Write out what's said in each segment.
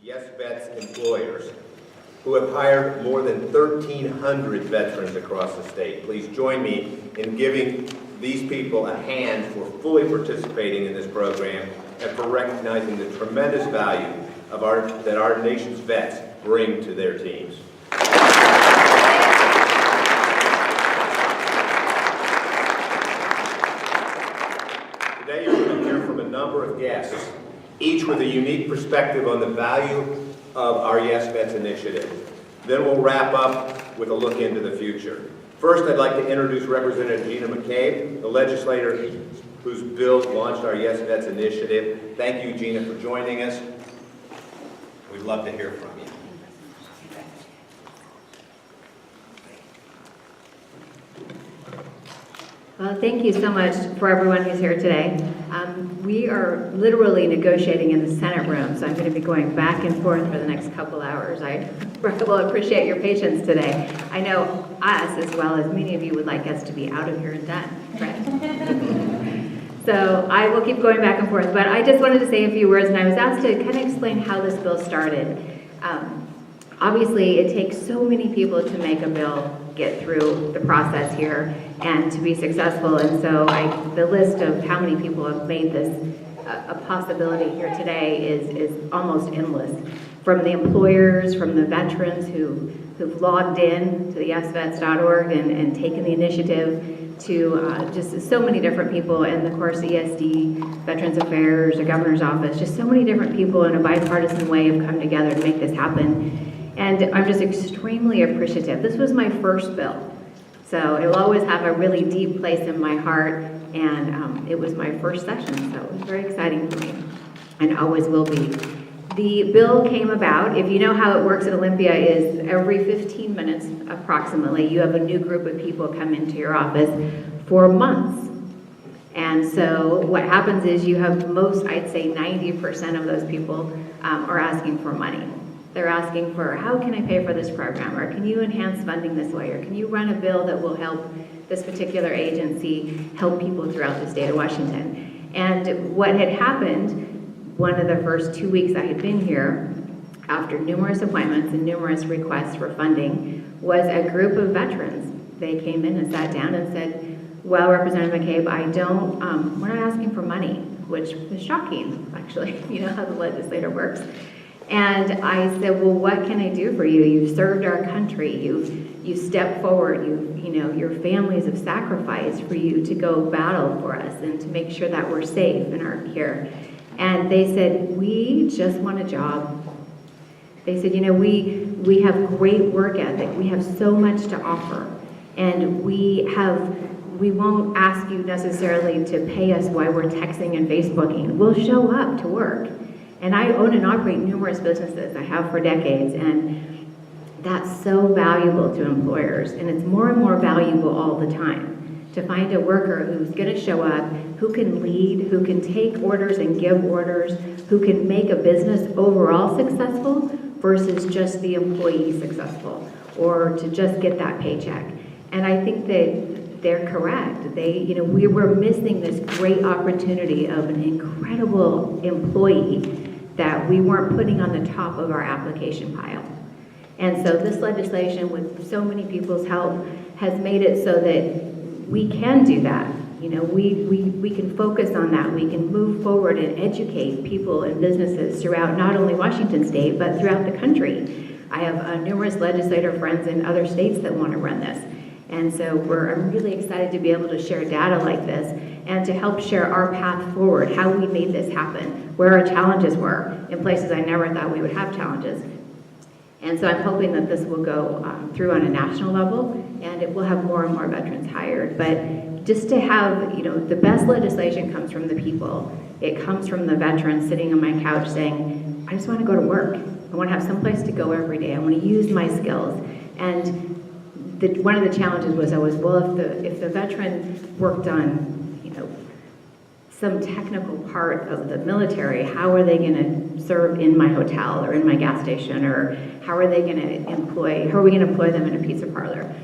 YesVets employers who have hired more than 1,300 veterans across the state. Please join me in giving these people a hand for fully participating in this program and for recognizing the tremendous value of that our nation's vets bring to their teams. Today you're going to hear from a number of guests, each with a unique perspective on the value of our YesVets initiative. Then we'll wrap up with a look into the future. First, I'd like to introduce Representative Gina McCabe, the legislator whose bill launched our YesVets initiative. Thank you, Gina, for joining us. We'd love to hear from you. Well, thank you so much for everyone who's here today. We are literally negotiating in the Senate room, so I'm going to be going back and forth for the next couple hours. I will appreciate your patience today. I know us, as well as many of you, would like us to be out of here and done, right? So I will keep going back and forth, but I just wanted to say a few words, and I was asked to kind of explain how this bill started. Obviously, it takes so many people to make a bill get through the process here and to be successful, and so the list of how many people have made this a possibility here today is almost endless. From the employers, from the veterans who've logged in to the YesVets.org and taken the initiative, to just so many different people, and of course ESD, Veterans Affairs, the Governor's Office, just so many different people in a bipartisan way have come together to make this happen. And I'm just extremely appreciative. This was my first bill, so it will always have a really deep place in my heart, and it was my first session, so it was very exciting for me, and always will be. The bill came about, if you know how it works at Olympia, is every 15 minutes approximately, you have a new group of people come into your office for months. And so what happens is you have I'd say 90% of those people are asking for money. They're asking for, how can I pay for this program? Or can you enhance funding this way? Or can you run a bill that will help this particular agency help people throughout the state of Washington? And what had happened, one of the first 2 weeks I had been here, after numerous appointments and numerous requests for funding, was a group of veterans. They came in and sat down and said, well, Representative McCabe, we're not asking for money, which was shocking, actually. You know how the legislator works. And I said, well, what can I do for you? You've served our country. You stepped forward. Your families have sacrificed for you to go battle for us and to make sure that we're safe in our care. And they said, we just want a job. They said, we have great work ethic. We have so much to offer. And we won't ask you necessarily to pay us while we're texting and Facebooking. We'll show up to work. And I own and operate numerous businesses. I have for decades, and that's so valuable to employers, and it's more and more valuable all the time to find a worker who's going to show up, who can lead, who can take orders and give orders, who can make a business overall successful versus just the employee successful or to just get that paycheck. And I think that they're correct. We were missing this great opportunity of an incredible employee that we weren't putting on the top of our application pile. And so this legislation, with so many people's help, has made it so that we can do that. We can focus on that. We can move forward and educate people and businesses throughout not only Washington State, but throughout the country. I have numerous legislator friends in other states that want to run this. And so I'm really excited to be able to share data like this and to help share our path forward, how we made this happen, where our challenges were, in places I never thought we would have challenges. And so I'm hoping that this will go through on a national level, and it will have more and more veterans hired. But just to have, the best legislation comes from the people. It comes from the veterans sitting on my couch saying, I just want to go to work. I want to have someplace to go every day. I want to use my skills. And one of the challenges was if the veteran worked on, some technical part of the military, how are they going to serve in my hotel or in my gas station, or how are we going to employ them in a pizza parlor?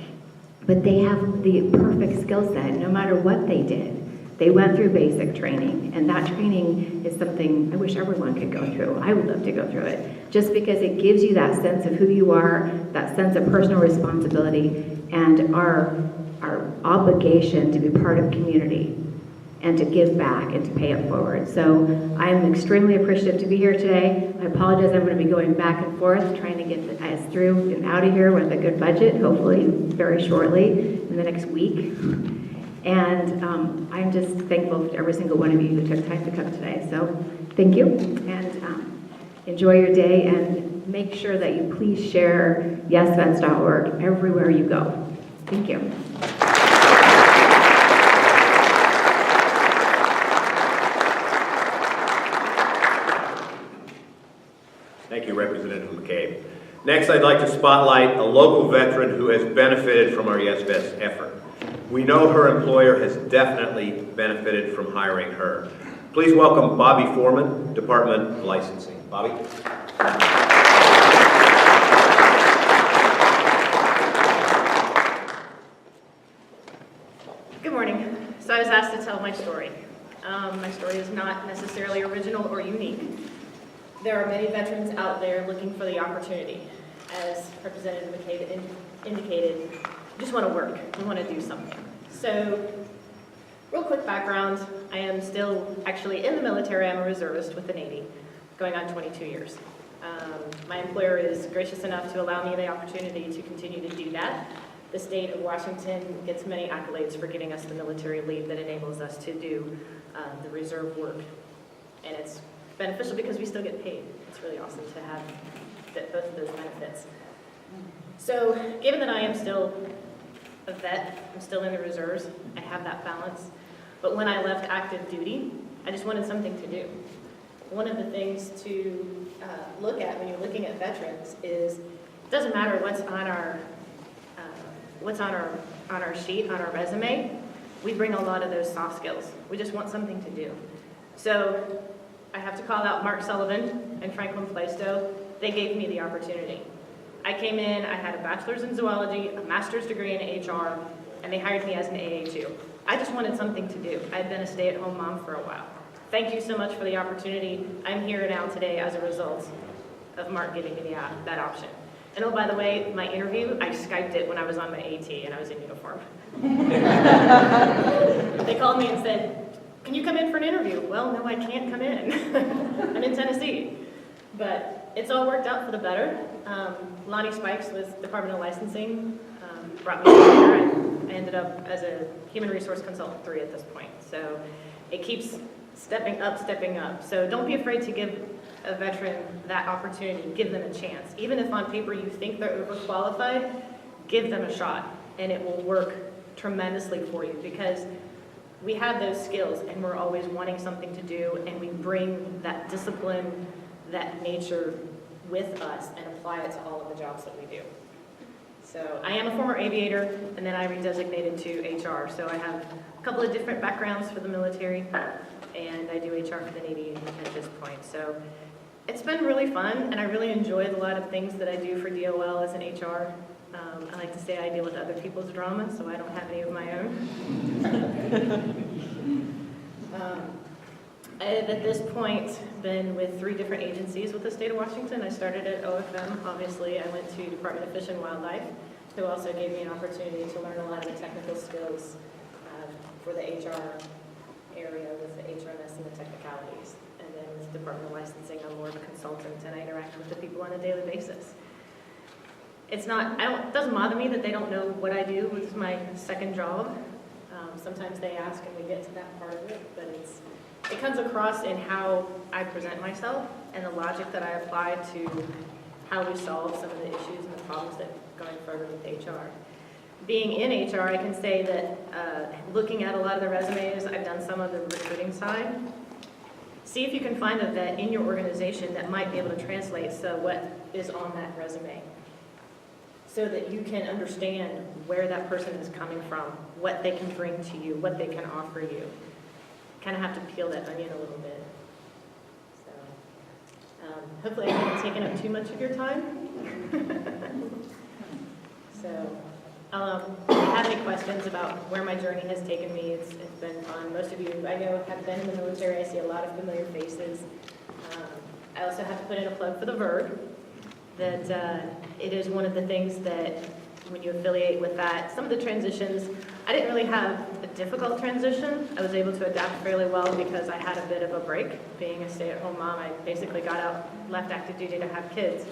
But they have the perfect skill set, no matter what they did. They went through basic training, and that training is something I wish everyone could go through. I would love to go through it, just because it gives you that sense of who you are, that sense of personal responsibility, and our obligation to be part of community and to give back and to pay it forward. So I'm extremely appreciative to be here today. I apologize, I'm going to be going back and forth, trying to get us through and out of here with a good budget, hopefully very shortly, in the next week. And I'm just thankful to every single one of you who took time to come today. So thank you, and enjoy your day, and make sure that you please share YesVets.org everywhere you go. Thank you. Thank you, Representative McCabe. Next, I'd like to spotlight a local veteran who has benefited from our YesVets effort. We know her employer has definitely benefited from hiring her. Please welcome Bobby Foreman, Department of Licensing. Bobby? Good morning. So I was asked to tell my story. My story is not necessarily original or unique. There are many veterans out there looking for the opportunity. As Representative McCabe indicated, we just want to work. We want to do something. So, real quick background, I am still actually in the military. I'm a reservist with the Navy, going on 22 years. My employer is gracious enough to allow me the opportunity to continue to do that. The state of Washington gets many accolades for getting us the military leave that enables us to do the reserve work. And it's beneficial because we still get paid. It's really awesome to have both of those benefits. So, given that I am still a vet, I'm still in the reserves, I have that balance. But when I left active duty, I just wanted something to do. One of the things to look at when you're looking at veterans is it doesn't matter what's on our sheet, on our resume. We bring a lot of those soft skills. We just want something to do. So I have to call out Mark Sullivan and Franklin Plaistow. They gave me the opportunity. I came in, I had a bachelor's in zoology, a master's degree in HR, and they hired me as an AA2. I just wanted something to do. I had been a stay-at-home mom for a while. Thank you so much for the opportunity. I'm here now today as a result of Mark giving me that option. And oh, by the way, my interview, I Skyped it when I was on my AT and I was in uniform. They called me and said, "Can you come in for an interview?" Well, no, I can't come in. I'm in Tennessee. But it's all worked out for the better. Lonnie Spikes with Department of Licensing brought me here, and I ended up as a Human Resource Consultant 3 at this point. So it keeps stepping up. So don't be afraid to give a veteran that opportunity. Give them a chance. Even if on paper you think they're overqualified, give them a shot, and it will work tremendously for you, because we have those skills and we're always wanting something to do, and we bring that discipline, that nature with us and apply it to all of the jobs that we do. So I am a former aviator, and then I redesignated to HR. So I have a couple of different backgrounds for the military, and I do HR for the Navy at this point. So it's been really fun, and I really enjoyed a lot of things that I do for DOL as an HR. I like to say I deal with other people's drama, so I don't have any of my own. I have at this point been with 3 different agencies with the state of Washington. I started at OFM, obviously. I went to Department of Fish and Wildlife, who also gave me an opportunity to learn a lot of the technical skills for the HR area with the HRMS and the technicalities. And then with Department of Licensing, I'm more of a consultant, and I interact with the people on a daily basis. It doesn't bother me that they don't know what I do with my second job. Sometimes they ask and we get to that part of it, but it comes across in how I present myself and the logic that I apply to how we solve some of the issues and the problems that going further with HR. Being in HR, I can say that looking at a lot of the resumes, I've done some of the recruiting side. See if you can find a vet in your organization that might be able to translate what is on that resume, so that you can understand where that person is coming from, what they can bring to you, what they can offer you. Kind of have to peel that onion a little bit. So hopefully I haven't taken up too much of your time. So If you have any questions about where my journey has taken me, it's been fun. Most of you I know have been in the military. I see a lot of familiar faces. I also have to put in a plug for the VERG, that it is one of the things that when you affiliate with that, some of the transitions, I didn't really have a difficult transition. I was able to adapt fairly well because I had a bit of a break. Being a stay-at-home mom, I basically got out, left active duty to have kids.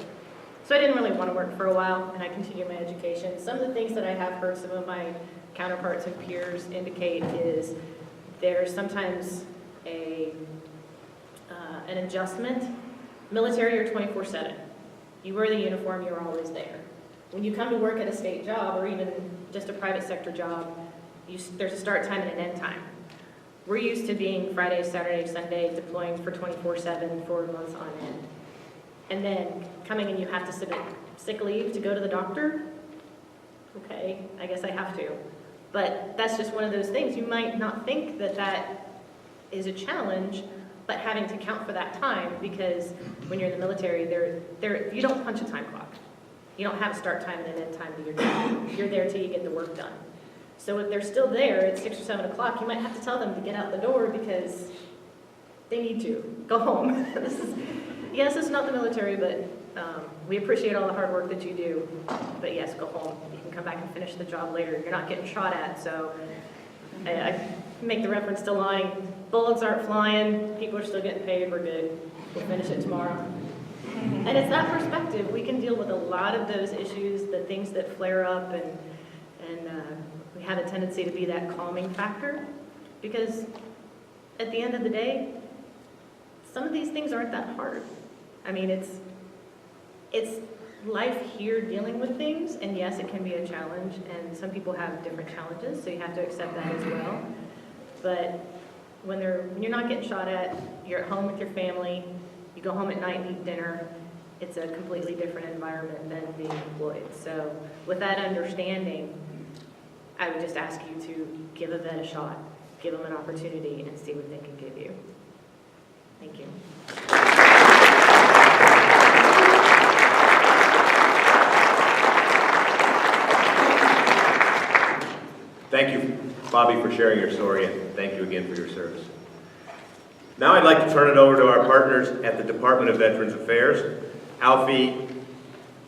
So I didn't really want to work for a while, and I continued my education. Some of the things that I have heard some of my counterparts and peers indicate is there's sometimes an adjustment. Military, you're 24/7. You wear the uniform, you're always there. When you come to work at a state job or even just a private sector job, there's a start time and an end time. We're used to being Friday, Saturday, Sunday, deploying for 24/7 for months on end. And then coming and you have to submit sick leave to go to the doctor. Okay, I guess I have to. But that's just one of those things. You might not think that that is a challenge, but having to count for that time, because when you're in the military, you don't punch a time clock. You don't have a start time and an end time that you're there till you get the work done. So if they're still there at 6 or 7 o'clock, you might have to tell them to get out the door because they need to go home. Yes, it's not the military, but we appreciate all the hard work that you do. But yes, go home. You can come back and finish the job later. You're not getting shot at, so I make the reference to lying. Bullets aren't flying. People are still getting paid. We're good. We'll finish it tomorrow. And it's that perspective. We can deal with a lot of those issues, the things that flare up, and we have a tendency to be that calming factor, because at the end of the day, some of these things aren't that hard. I mean, it's life here dealing with things, and yes, it can be a challenge, and some people have different challenges, so you have to accept that as well. But when you're not getting shot at, you're at home with your family, you go home at night and eat dinner, it's a completely different environment than being employed. So with that understanding, I would just ask you to give a vet a shot, give them an opportunity, and see what they can give you. Thank you. Thank you, Bobby, for sharing your story, and thank you again for your service. Now I'd like to turn it over to our partners at the Department of Veterans Affairs. Alfie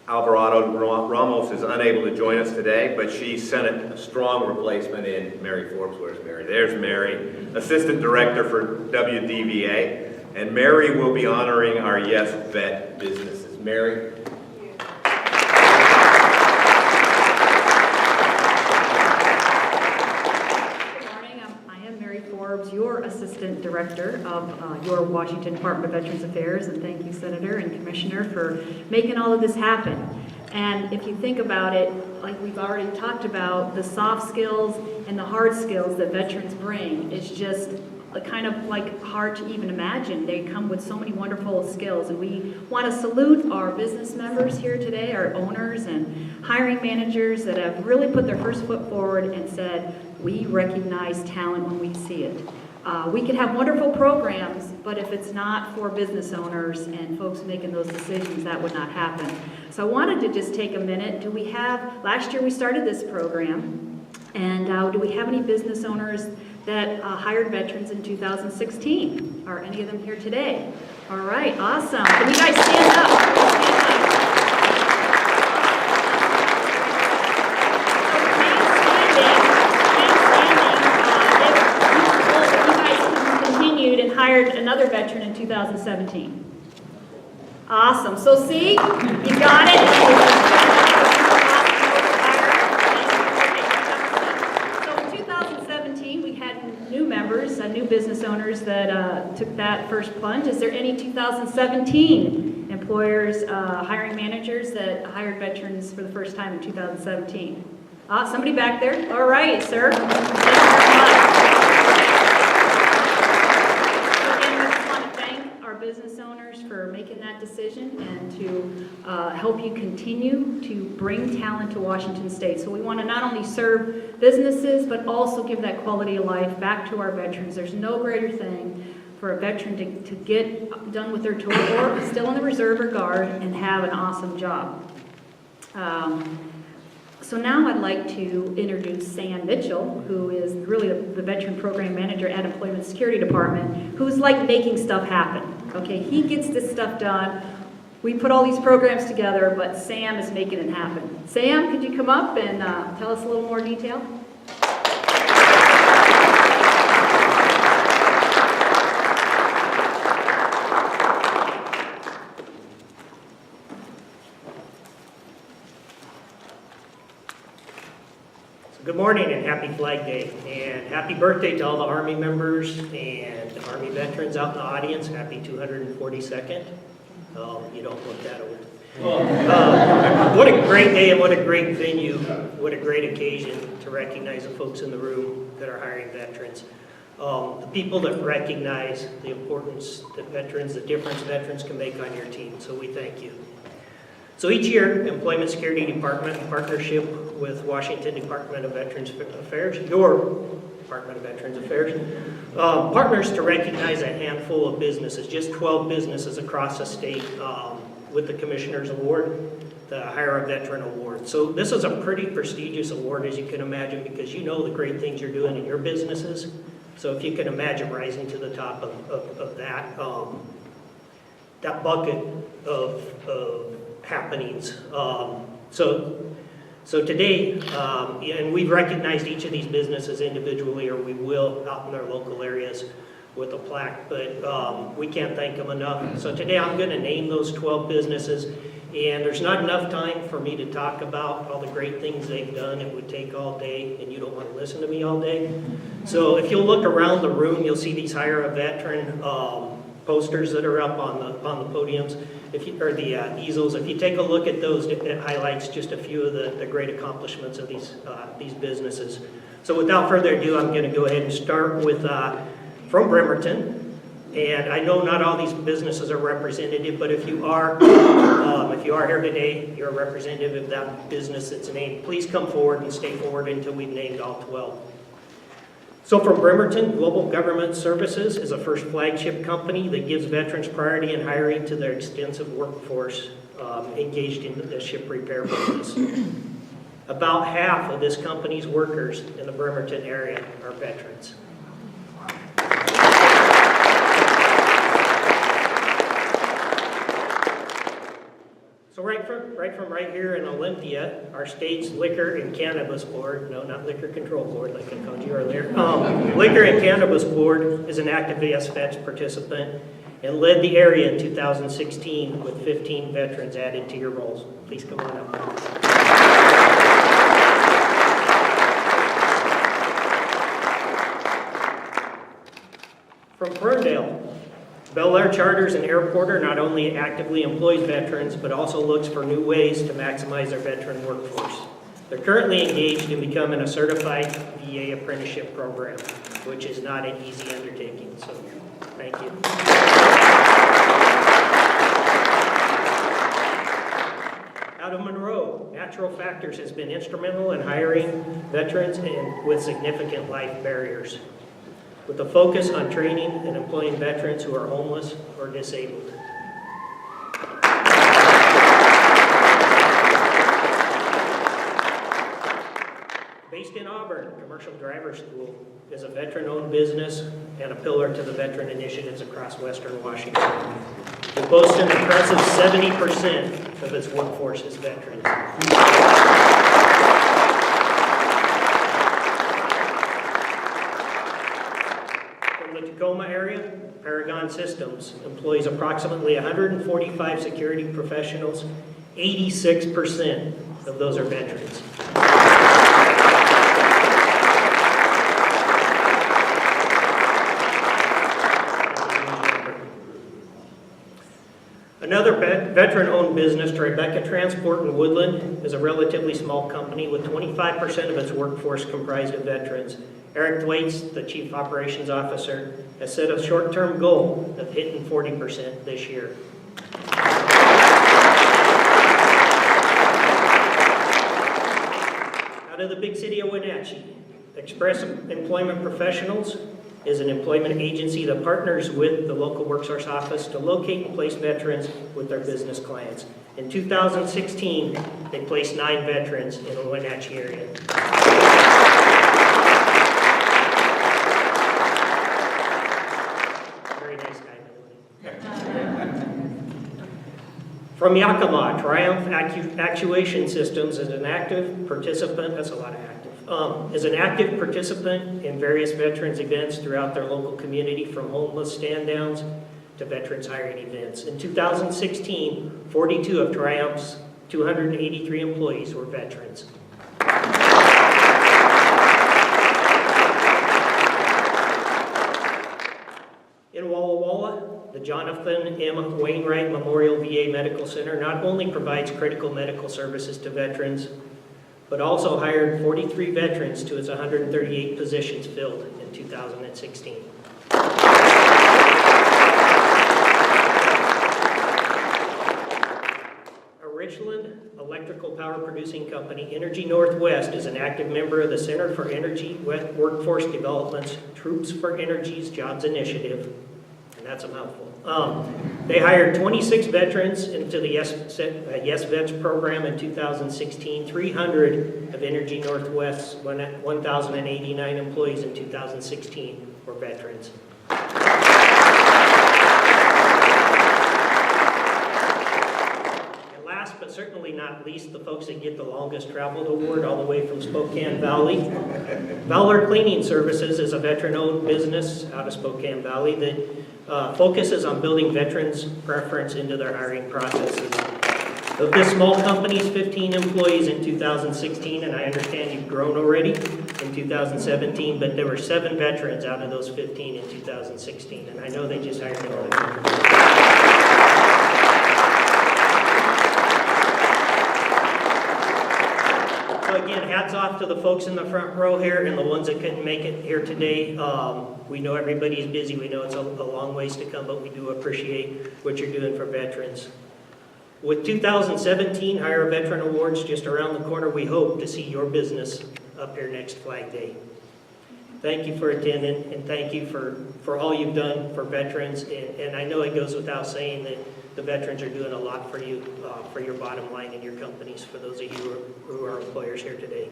Alvarado Ramos is unable to join us today, but she sent a strong replacement in Mary Forbes. Where's Mary? There's Mary, Assistant Director for WDVA. And Mary will be honoring our YesVet businesses. Mary? Your Assistant Director of your Washington Department of Veterans Affairs, and thank you, Senator and Commissioner, for making all of this happen. And if you think about it, like we've already talked about, the soft skills and the hard skills that veterans bring is just kind of like hard to even imagine. They come with so many wonderful skills, and we want to salute our business members here today, our owners and hiring managers that have really put their first foot forward and said, we recognize talent when we see it. We could have wonderful programs, but if it's not for business owners and folks making those decisions, that would not happen. So I wanted to just take a minute. Last year we started this program, and do we have any business owners that hired veterans in 2016? Are any of them here today? All right, awesome. Can you guys stand up? And hired another veteran in 2017. Awesome. So see, you got it. So in 2017, we had new members, new business owners that took that first plunge. Is there any 2017 employers, hiring managers that hired veterans for the first time in 2017? Somebody back there? All right, sir. Thank you very much. Business owners for making that decision and to help you continue to bring talent to Washington State. So we want to not only serve businesses, but also give that quality of life back to our veterans. There's no greater thing for a veteran to get done with their tour or still in the reserve or guard and have an awesome job. So So now I'd like to introduce Sam Mitchell, who is really the Veteran Program Manager at Employment Security Department, who's like making stuff happen. Okay, he gets this stuff done. We put all these programs together, but Sam is making it happen. Sam, could you come up and tell us a little more detail? Good morning and happy Flag Day, and happy birthday to all the Army members and Army veterans out in the audience. Happy 242nd. You don't look that old. What a great day and what a great venue, what a great occasion to recognize the folks in the room that are hiring veterans. The people that recognize the importance that veterans, the difference veterans can make on your team, so we thank you. So each year, Employment Security Department, in partnership with Washington Department of Veterans Affairs, your Department of Veterans Affairs, partners to recognize a handful of businesses, just 12 businesses across the state with the Commissioner's Award, the Hire a Veteran Award. So this is a pretty prestigious award, as you can imagine, because you know the great things you're doing in your businesses. So if you can imagine rising to the top of that, that bucket of happenings. So today, and we've recognized each of these businesses individually, or we will out in their local areas with a plaque, but we can't thank them enough. So today I'm going to name those 12 businesses, and there's not enough time for me to talk about all the great things they've done. It would take all day, and you don't want to listen to me all day. So if you'll look around the room, you'll see these Hire a Veteran posters that are up on the podiums, or the easels. If you take a look at those, it highlights just a few of the great accomplishments of these businesses. So without further ado, I'm going to go ahead and start with from Bremerton. And I know not all these businesses are representative, but if you are here today, you're a representative of that business that's named, please come forward and stay forward until we've named all 12. So from Bremerton, Global Government Services is a first flagship company that gives veterans priority in hiring to their extensive workforce engaged in the ship repair business. About half of this company's workers in the Bremerton area are veterans. So right from right here in Olympia, our state's Liquor and Cannabis Board, no, not Liquor Control Board like I called you earlier, Liquor and Cannabis Board is an active YesVets participant and led the area in 2016 with 15 veterans added to your rolls. Please come on up. From Ferndale, Bel Air Charters and Airporter not only actively employs veterans, but also looks for new ways to maximize their veteran workforce. They're currently engaged in becoming a certified VA apprenticeship program, which is not an easy undertaking, so thank you. Out of Monroe, Natural Factors has been instrumental in hiring veterans and with significant life barriers, with a focus on training and employing veterans who are homeless or disabled. Based in Auburn, Commercial Driver School is a veteran-owned business and a pillar to the veteran initiatives across Western Washington. It boasts an impressive 70% of its workforce as veterans. Tacoma area, Paragon Systems employs approximately 145 security professionals. 86% of those are veterans. Another veteran-owned business, Tribeca Transport in Woodland, is a relatively small company with 25% of its workforce comprised of veterans. Eric Thwaites, the Chief Operations Officer, has set a short-term goal of hitting 40% this year. Out of the big city of Wenatchee, Express Employment Professionals is an employment agency that partners with the local workforce office to locate and place veterans with their business clients. In 2016, they placed 9 veterans in the Wenatchee area. Very nice guy. From Yakima, Triumph Actuation Systems is an active participant, that's a lot of active, is an active participant in various veterans events throughout their local community, from homeless stand-downs to veterans hiring events. In 2016, 42 of Triumph's 283 employees were veterans. In Walla Walla, the Jonathan M. Wainwright Memorial VA Medical Center not only provides critical medical services to veterans, but also hired 43 veterans to its 138 positions filled in 2016. A Richland electrical power producing company, Energy Northwest, is an active member of the Center for Energy Workforce Development's Troops for Energy's Jobs Initiative, and that's a mouthful. They hired 26 veterans into the YesVets program in 2016, 300 of Energy Northwest's 1,089 employees in 2016 were veterans. And last but certainly not least, the folks that get the longest traveled award all the way from Spokane Valley. Valor Cleaning Services is a veteran-owned business out of Spokane Valley that focuses on building veterans' preference into their hiring processes. Of this small company's 15 employees in 2016, and I understand you've grown already in 2017, but there were 7 veterans out of those 15 in 2016, and I know they just hired another veteran. So again, hats off to the folks in the front row here and the ones that couldn't make it here today. We know everybody's busy. We know it's a long ways to come, but we do appreciate what you're doing for veterans. With 2017 Hire a Veteran Awards just around the corner, we hope to see your business up here next Flag Day. Thank you for attending, and thank you for all you've done for veterans. And I know it goes without saying that the veterans are doing a lot for you, for your bottom line and your companies, for those of you who are employers here today.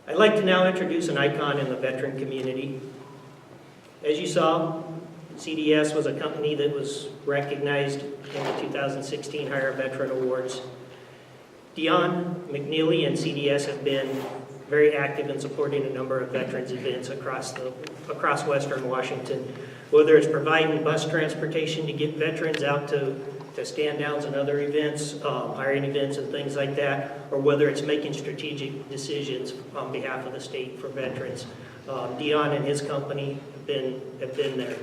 I'd like to now introduce an icon in the veteran community. As you saw, CDS was a company that was recognized in the 2016 Hire a Veteran Awards. Dion McNeely and CDS have been very active in supporting a number of veterans events across Western Washington, whether it's providing bus transportation to get veterans out to stand-downs and other events, hiring events and things like that, or whether it's making strategic decisions on behalf of the state for veterans. Dion and his company have been there.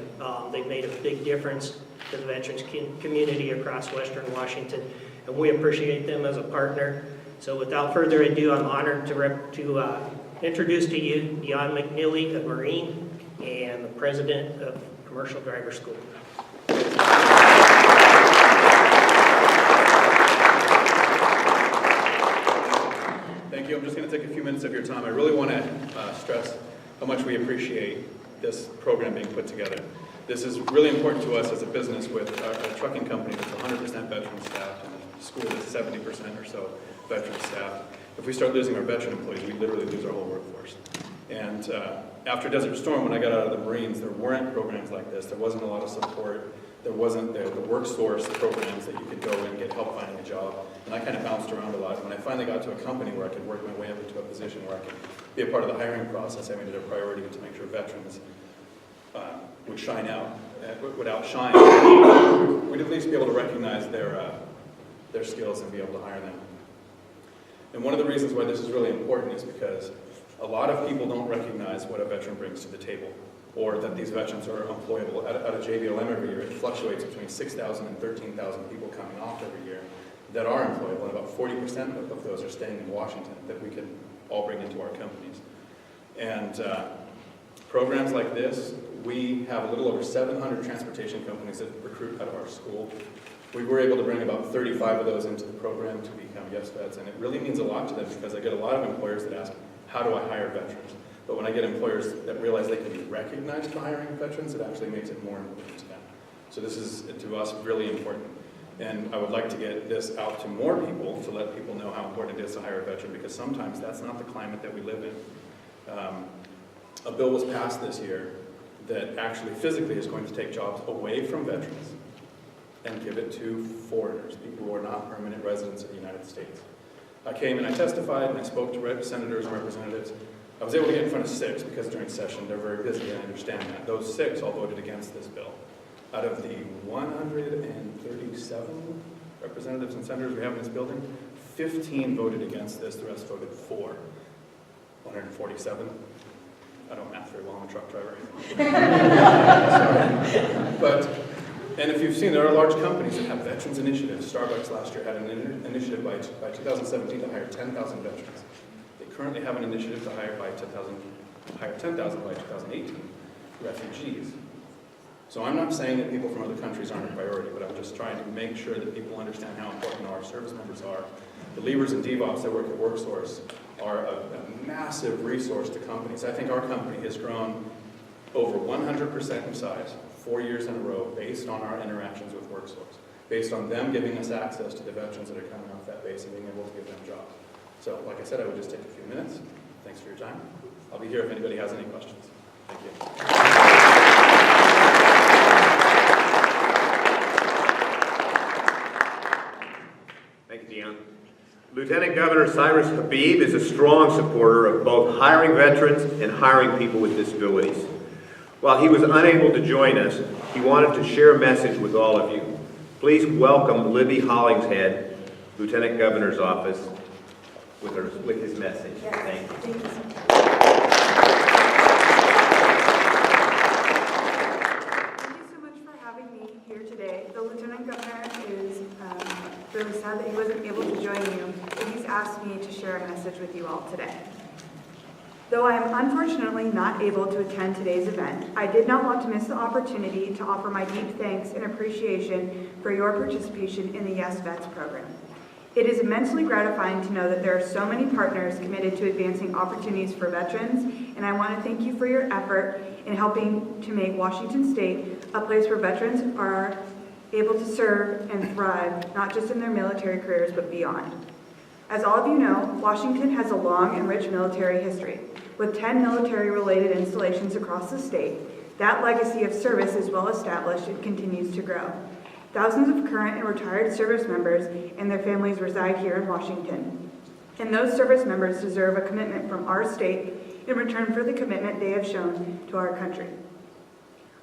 They've made a big difference to the veterans community across Western Washington, and we appreciate them as a partner. So without further ado, I'm honored to introduce to you Dion McNeely, a Marine and the president of Commercial Driver School. Thank you. I'm just going to take a few minutes of your time. I really want to stress how much we appreciate this program being put together. This is really important to us as a business with a trucking company that's 100% veteran staff and a school that's 70% or so veteran staff. If we start losing our veteran employees, we literally lose our whole workforce. And after Desert Storm, when I got out of the Marines, there weren't programs like this. There wasn't a lot of support. There wasn't the work source programs that you could go and get help finding a job. And I kind of bounced around a lot. When I finally got to a company where I could work my way up into a position where I could be a part of the hiring process, I made it a priority to make sure veterans would shine out, would outshine. We'd at least be able to recognize their skills and be able to hire them. And one of the reasons why this is really important is because a lot of people don't recognize what a veteran brings to the table, or that these veterans are employable. Out of JBLM every year, it fluctuates between 6,000 and 13,000 people coming off every year that are employable, and about 40% of those are staying in Washington that we can all bring into our companies. And programs like this, we have a little over 700 transportation companies that recruit out of our school. We were able to bring about 35 of those into the program to become YesVets, and it really means a lot to them because I get a lot of employers that ask, how do I hire veterans? But when I get employers that realize they can be recognized for hiring veterans, it actually makes it more important to them. So this is, to us, really important. And I would like to get this out to more people to let people know how important it is to hire a veteran, because sometimes that's not the climate that we live in. A bill was passed this year that actually physically is going to take jobs away from veterans and give it to foreigners, people who are not permanent residents of the United States. I came and I testified and I spoke to senators and representatives. I was able to get in front of 6 because during session they're very busy, and I understand that. Those 6 all voted against this bill. Out of the 137 representatives and senators we have in this building, 15 voted against this, the rest voted for. 147. I don't math very well, I'm a truck driver. Sorry. And if you've seen, there are large companies that have veterans initiatives. Starbucks last year had an initiative by 2017 to hire 10,000 veterans. They currently have an initiative to hire 10,000 by 2018 refugees. So I'm not saying that people from other countries aren't a priority, but I'm just trying to make sure that people understand how important our service members are. The leavers and DevOps that work at WorkSource are a massive resource to companies. I think our company has grown over 100% in size 4 years in a row based on our interactions with WorkSource, based on them giving us access to the veterans that are coming off that base and being able to give them jobs. So like I said, I would just take a few minutes. Thanks for your time. I'll be here if anybody has any questions. Thank you. Thank you, Dion. Lieutenant Governor Cyrus Habib is a strong supporter of both hiring veterans and hiring people with disabilities. While he was unable to join us, he wanted to share a message with all of you. Please welcome Libby Hollingshead, Lieutenant Governor's office, with his message. Yes. Thank you. Thank you so much. Thank you so much for having me here today. The Lieutenant Governor is really sad that he wasn't able to join you, but he's asked me to share a message with you all today. Though I am unfortunately not able to attend today's event, I did not want to miss the opportunity to offer my deep thanks and appreciation for your participation in the YesVets program. It is immensely gratifying to know that there are so many partners committed to advancing opportunities for veterans, and I want to thank you for your effort in helping to make Washington State a place where veterans are able to serve and thrive, not just in their military careers, but beyond. As all of you know, Washington has a long and rich military history. With 10 military-related installations across the state, that legacy of service is well established and continues to grow. Thousands of current and retired service members and their families reside here in Washington. And those service members deserve a commitment from our state in return for the commitment they have shown to our country.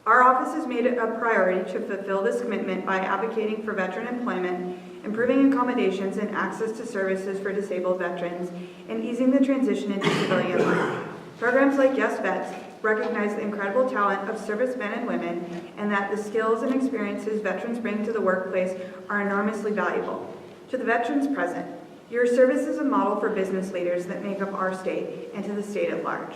Our office has made it a priority to fulfill this commitment by advocating for veteran employment, improving accommodations and access to services for disabled veterans, and easing the transition into civilian life. Programs like YesVets recognize the incredible talent of servicemen and women, and that the skills and experiences veterans bring to the workplace are enormously valuable. To the veterans present, your service is a model for business leaders that make up our state and to the state at large.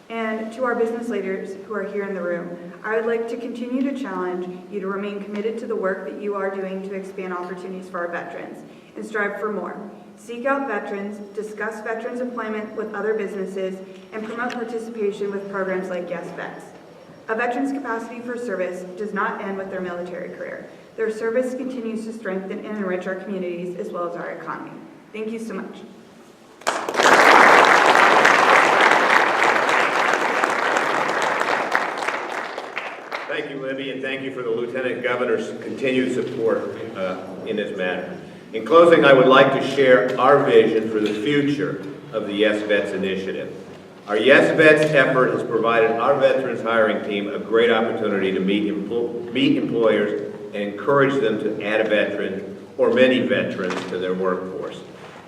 And to our business leaders who are here in the room, I would like to continue to challenge you to remain committed to the work that you are doing to expand opportunities for our veterans and strive for more. Seek out veterans, discuss veterans' employment with other businesses, and promote participation with programs like YesVets. A veteran's capacity for service does not end with their military career. Their service continues to strengthen and enrich our communities as well as our economy. Thank you so much. Thank you, Libby, and thank you for the Lieutenant Governor's continued support in this matter. In closing, I would like to share our vision for the future of the YesVets initiative. Our YesVets effort has provided our veterans hiring team a great opportunity to meet employers and encourage them to add a veteran or many veterans to their workforce.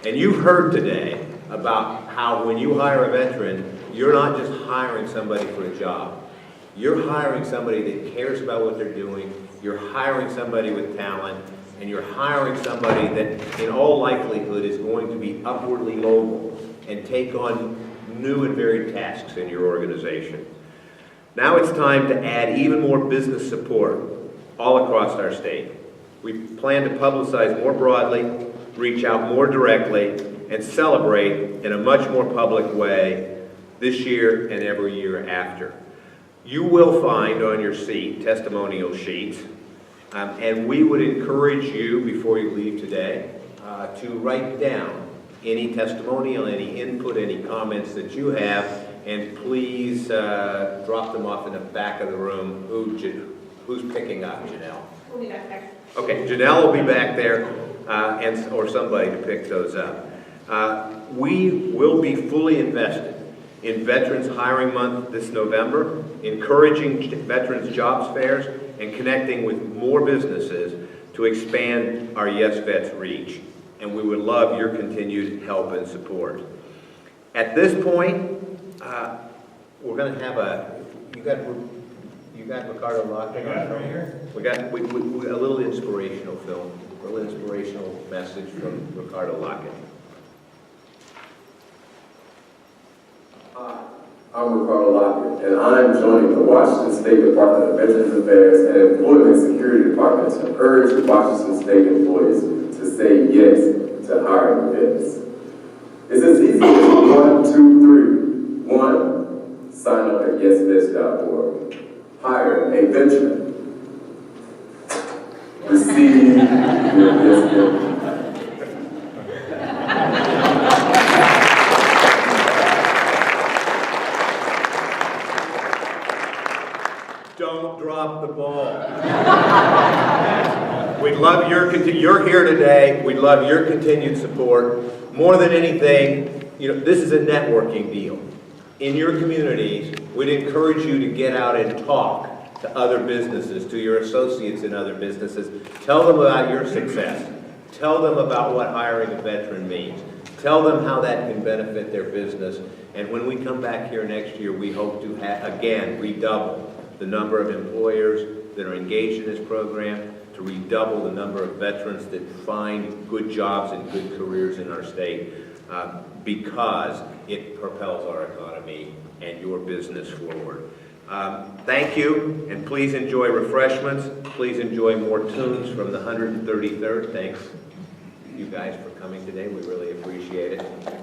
And you've heard today about how when you hire a veteran, you're not just hiring somebody for a job. You're hiring somebody that cares about what they're doing, you're hiring somebody with talent, and you're hiring somebody that in all likelihood is going to be upwardly mobile and take on new and varied tasks in your organization. Now it's time to add even more business support all across our state. We plan to publicize more broadly, reach out more directly, and celebrate in a much more public way this year and every year after. You will find on your seat testimonial sheets, and we would encourage you before you leave today to write down any testimonial, any input, any comments that you have, and please drop them off in the back of the room. Who's picking up, Janelle? We'll be back there. Okay, Janelle will be back there, or somebody to pick those up. We will be fully invested in Veterans Hiring Month this November, encouraging veterans jobs fairs, and connecting with more businesses to expand our YesVets reach. And we would love your continued help and support. At this point, we're going to have you got Ricardo Lockett? I got it right here. We got a little inspirational film, a little inspirational message from Ricardo Lockett. Hi, I'm Ricardo Lockett, and I'm joining the Washington State Department of Veterans Affairs and Employment Security Department to urge Washington State employees to say yes to hiring vets. It's as easy as 1, 2, 3. 1, sign up at YesVets.org. Hire a veteran. Receive your yes. Don't drop the ball. We'd love you're here today. We'd love your continued support. More than anything, this is a networking deal. In your communities, we'd encourage you to get out and talk to other businesses, to your associates in other businesses. Tell them about your success. Tell them about what hiring a veteran means. Tell them how that can benefit their business. And when we come back here next year, we hope to again redouble the number of employers that are engaged in this program, to redouble the number of veterans that find good jobs and good careers in our state, because it propels our economy and your business forward. Thank you, and please enjoy refreshments. Please enjoy more tunes from the 133rd. Thanks, you guys, for coming today. We really appreciate it.